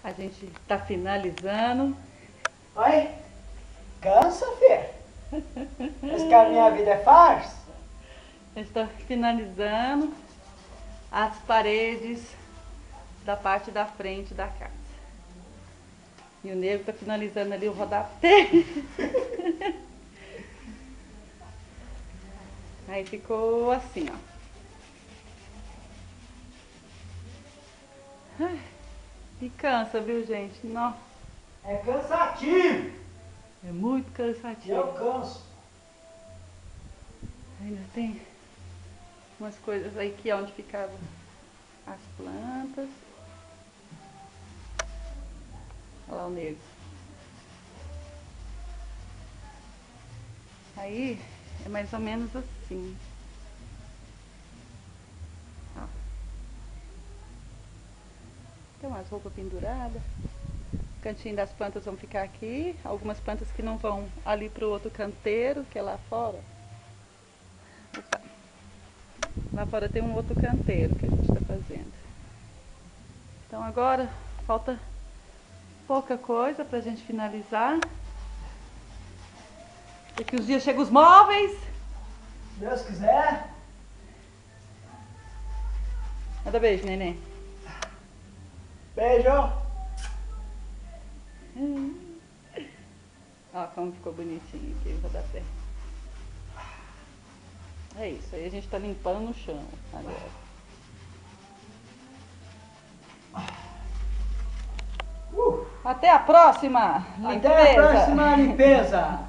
A gente tá finalizando. Oi? Cansa, filha? Mas que a minha vida é farsa? A gente tá finalizando as paredes da parte da frente da casa. E o nego tá finalizando ali o rodapé. Aí ficou assim, ó. Ai, e cansa, viu, gente? Não, É cansativo. é muito cansativo. Eu canso. Ainda tem umas coisas aí que é onde ficavam as plantas. Olha lá o nego. Aí é mais ou menos assim. Ó. Tem umas roupas penduradas. O cantinho das plantas vão ficar aqui. Algumas plantas que não vão ali pro outro canteiro, que é lá fora. Opa. Lá fora tem um outro canteiro que a gente está fazendo. Então agora falta pouca coisa pra gente finalizar. Daqui uns dias chegam os móveis. Se Deus quiser. Manda beijo, neném. Beijo. Ó como ficou bonitinho aqui o rodapé. É isso, aí a gente tá limpando no chão agora. Até a próxima limpeza! Até a próxima limpeza.